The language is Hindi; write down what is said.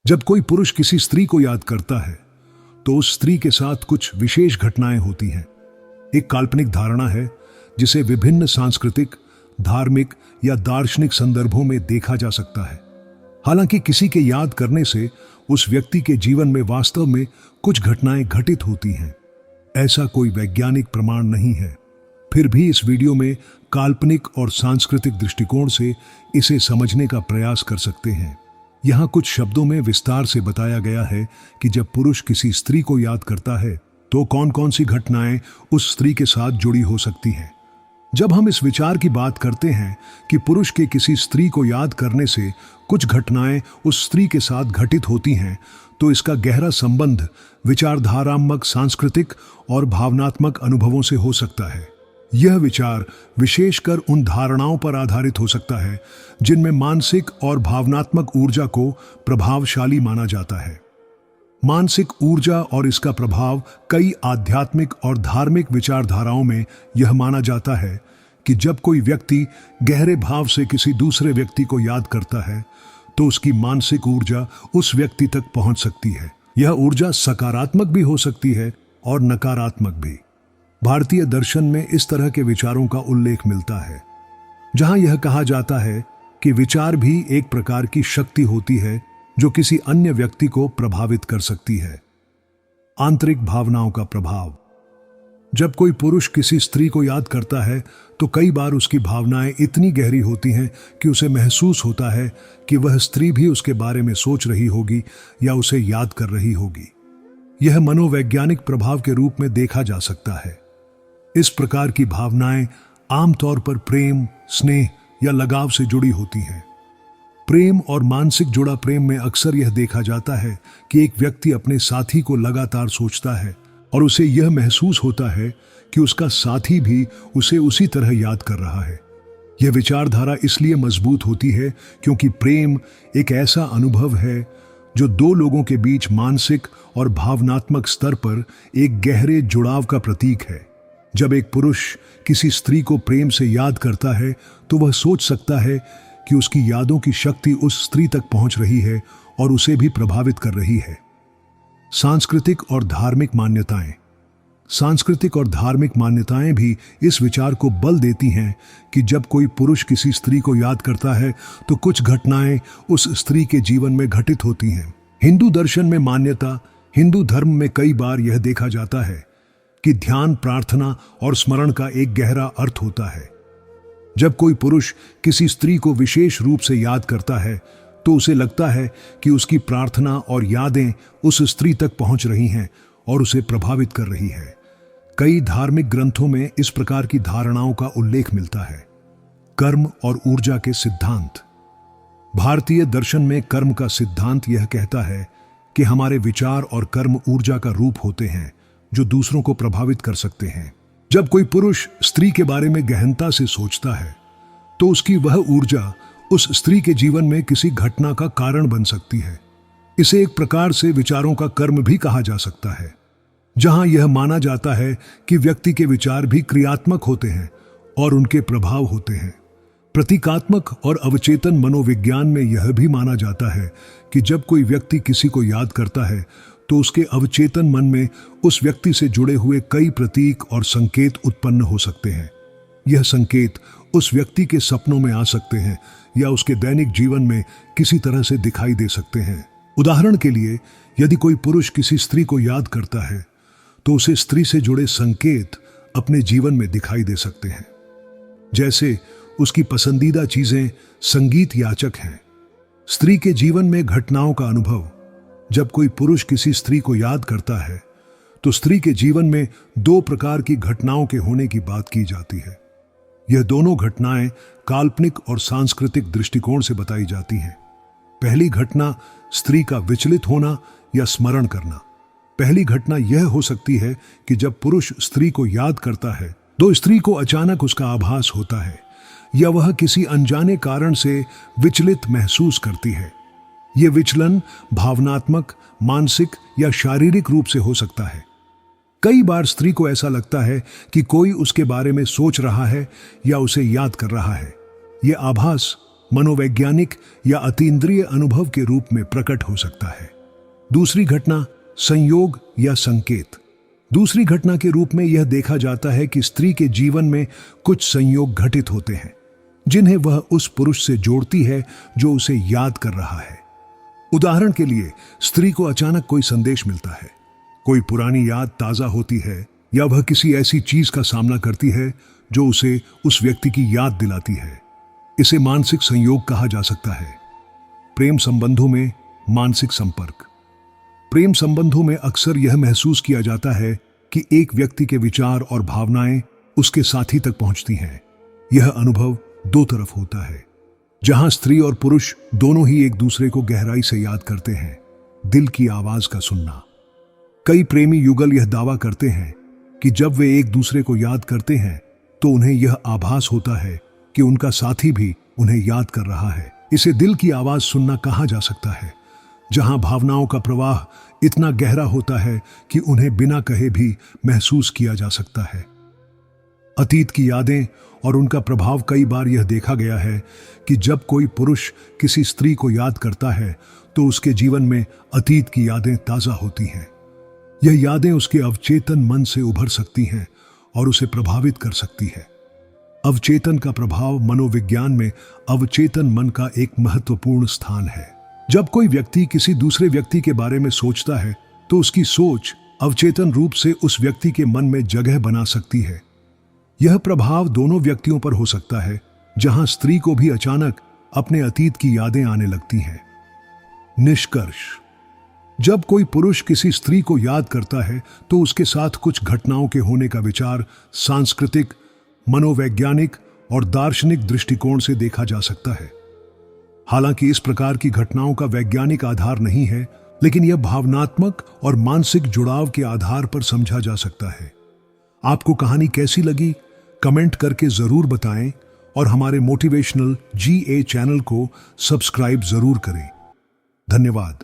जब कोई पुरुष किसी स्त्री को याद करता है तो उस स्त्री के साथ कुछ विशेष घटनाएं होती हैं। एक काल्पनिक धारणा है जिसे विभिन्न सांस्कृतिक, धार्मिक या दार्शनिक संदर्भों में देखा जा सकता है। हालांकि किसी के याद करने से उस व्यक्ति के जीवन में वास्तव में कुछ घटनाएं घटित होती हैं, ऐसा कोई वैज्ञानिक प्रमाण नहीं है। फिर भी इस वीडियो में काल्पनिक और सांस्कृतिक दृष्टिकोण से इसे समझने का प्रयास कर सकते हैं। यहाँ कुछ शब्दों में विस्तार से बताया गया है कि जब पुरुष किसी स्त्री को याद करता है तो कौन कौन सी घटनाएं उस स्त्री के साथ जुड़ी हो सकती हैं। जब हम इस विचार की बात करते हैं कि पुरुष के किसी स्त्री को याद करने से कुछ घटनाएं उस स्त्री के साथ घटित होती हैं, तो इसका गहरा संबंध विचारधारात्मक, सांस्कृतिक और भावनात्मक अनुभवों से हो सकता है। यह विचार विशेषकर उन धारणाओं पर आधारित हो सकता है जिनमें मानसिक और भावनात्मक ऊर्जा को प्रभावशाली माना जाता है। मानसिक ऊर्जा और इसका प्रभाव कई आध्यात्मिक और धार्मिक विचारधाराओं में यह माना जाता है कि जब कोई व्यक्ति गहरे भाव से किसी दूसरे व्यक्ति को याद करता है तो उसकी मानसिक ऊर्जा उस व्यक्ति तक पहुंच सकती है। यह ऊर्जा सकारात्मक भी हो सकती है और नकारात्मक भी। भारतीय दर्शन में इस तरह के विचारों का उल्लेख मिलता है, जहां यह कहा जाता है कि विचार भी एक प्रकार की शक्ति होती है जो किसी अन्य व्यक्ति को प्रभावित कर सकती है। आंतरिक भावनाओं का प्रभाव। जब कोई पुरुष किसी स्त्री को याद करता है तो कई बार उसकी भावनाएं इतनी गहरी होती हैं कि उसे महसूस होता है कि वह स्त्री भी उसके बारे में सोच रही होगी या उसे याद कर रही होगी। यह मनोवैज्ञानिक प्रभाव के रूप में देखा जा सकता है। इस प्रकार की भावनाएं आमतौर पर प्रेम, स्नेह या लगाव से जुड़ी होती हैं। प्रेम और मानसिक जुड़ा प्रेम में अक्सर यह देखा जाता है कि एक व्यक्ति अपने साथी को लगातार सोचता है और उसे यह महसूस होता है कि उसका साथी भी उसे उसी तरह याद कर रहा है। यह विचारधारा इसलिए मजबूत होती है क्योंकि प्रेम एक ऐसा अनुभव है जो दो लोगों के बीच मानसिक और भावनात्मक स्तर पर एक गहरे जुड़ाव का प्रतीक है। जब एक पुरुष किसी स्त्री को प्रेम से याद करता है तो वह सोच सकता है कि उसकी यादों की शक्ति उस स्त्री तक पहुंच रही है और उसे भी प्रभावित कर रही है। सांस्कृतिक और धार्मिक मान्यताएं। सांस्कृतिक और धार्मिक मान्यताएं भी इस विचार को बल देती हैं कि जब कोई पुरुष किसी स्त्री को याद करता है तो कुछ घटनाएं उस स्त्री के जीवन में घटित होती हैं। हिंदू दर्शन में मान्यता। हिंदू धर्म में कई बार यह देखा जाता है कि ध्यान, प्रार्थना और स्मरण का एक गहरा अर्थ होता है। जब कोई पुरुष किसी स्त्री को विशेष रूप से याद करता है तो उसे लगता है कि उसकी प्रार्थना और यादें उस स्त्री तक पहुंच रही हैं और उसे प्रभावित कर रही है। कई धार्मिक ग्रंथों में इस प्रकार की धारणाओं का उल्लेख मिलता है। कर्म और ऊर्जा के सिद्धांत। भारतीय दर्शन में कर्म का सिद्धांत यह कहता है कि हमारे विचार और कर्म ऊर्जा का रूप होते हैं जो दूसरों को प्रभावित कर सकते हैं। जब कोई पुरुष स्त्री के बारे में गहनता से सोचता है तो उसकी वह ऊर्जा उस स्त्री के जीवन में किसी घटना का कारण बन सकती है। इसे एक प्रकार से विचारों का कर्म भी कहा जा सकता है, जहां यह माना जाता है कि व्यक्ति के विचार भी क्रियात्मक होते हैं और उनके प्रभाव होते हैं। प्रतीकात्मक और अवचेतन मनोविज्ञान में यह भी माना जाता है कि जब कोई व्यक्ति किसी को याद करता है तो उसके अवचेतन मन में उस व्यक्ति से जुड़े हुए कई प्रतीक और संकेत उत्पन्न हो सकते हैं। यह संकेत उस व्यक्ति के सपनों में आ सकते हैं या उसके दैनिक जीवन में किसी तरह से दिखाई दे सकते हैं। उदाहरण के लिए, यदि कोई पुरुष किसी स्त्री को याद करता है तो उसे स्त्री से जुड़े संकेत अपने जीवन में दिखाई दे सकते हैं। जैसे उसकी पसंदीदा चीजें संगीत याचक हैं। स्त्री के जीवन में घटनाओं का अनुभव। जब कोई पुरुष किसी स्त्री को याद करता है तो स्त्री के जीवन में दो प्रकार की घटनाओं के होने की बात की जाती है। यह दोनों घटनाएं काल्पनिक और सांस्कृतिक दृष्टिकोण से बताई जाती हैं। पहली घटना स्त्री का विचलित होना या स्मरण करना। पहली घटना यह हो सकती है कि जब पुरुष स्त्री को याद करता है तो स्त्री को अचानक उसका आभास होता है या वह किसी अनजाने कारण से विचलित महसूस करती है। यह विचलन भावनात्मक, मानसिक या शारीरिक रूप से हो सकता है। कई बार स्त्री को ऐसा लगता है कि कोई उसके बारे में सोच रहा है या उसे याद कर रहा है। यह आभास मनोवैज्ञानिक या अतीन्द्रिय अनुभव के रूप में प्रकट हो सकता है। दूसरी घटना, संयोग या संकेत। दूसरी घटना के रूप में यह देखा जाता है कि स्त्री के जीवन में कुछ संयोग घटित होते हैं जिन्हें वह उस पुरुष से जोड़ती है जो उसे याद कर रहा है। उदाहरण के लिए, स्त्री को अचानक कोई संदेश मिलता है, कोई पुरानी याद ताजा होती है, या वह किसी ऐसी चीज का सामना करती है जो उसे उस व्यक्ति की याद दिलाती है। इसे मानसिक संयोग कहा जा सकता है। प्रेम संबंधों में मानसिक संपर्क। प्रेम संबंधों में अक्सर यह महसूस किया जाता है कि एक व्यक्ति के विचार और भावनाएं उसके साथी तक पहुंचती हैं। यह अनुभव दो तरफ होता है, जहां स्त्री और पुरुष दोनों ही एक दूसरे को गहराई से याद करते हैं। दिल की आवाज का सुनना। कई प्रेमी युगल यह दावा करते हैं कि जब वे एक दूसरे को याद करते हैं तो उन्हें यह आभास होता है कि उनका साथी भी उन्हें याद कर रहा है। इसे दिल की आवाज सुनना कहा जा सकता है, जहां भावनाओं का प्रवाह इतना गहरा होता है कि उन्हें बिना कहे भी महसूस किया जा सकता है। अतीत की यादें और उनका प्रभाव। कई बार यह देखा गया है कि जब कोई पुरुष किसी स्त्री को याद करता है तो उसके जीवन में अतीत की यादें ताजा होती हैं। यह यादें उसके अवचेतन मन से उभर सकती हैं और उसे प्रभावित कर सकती है। अवचेतन का प्रभाव। मनोविज्ञान में अवचेतन मन का एक महत्वपूर्ण स्थान है। जब कोई व्यक्ति किसी दूसरे व्यक्ति के बारे में सोचता है तो उसकी सोच अवचेतन रूप से उस व्यक्ति के मन में जगह बना सकती है। यह प्रभाव दोनों व्यक्तियों पर हो सकता है, जहां स्त्री को भी अचानक अपने अतीत की यादें आने लगती हैं। निष्कर्ष, जब कोई पुरुष किसी स्त्री को याद करता है तो उसके साथ कुछ घटनाओं के होने का विचार सांस्कृतिक, मनोवैज्ञानिक और दार्शनिक दृष्टिकोण से देखा जा सकता है। हालांकि इस प्रकार की घटनाओं का वैज्ञानिक आधार नहीं है, लेकिन यह भावनात्मक और मानसिक जुड़ाव के आधार पर समझा जा सकता है। आपको कहानी कैसी लगी कमेंट करके जरूर बताएं और हमारे मोटिवेशनल GA चैनल को सब्सक्राइब जरूर करें। धन्यवाद।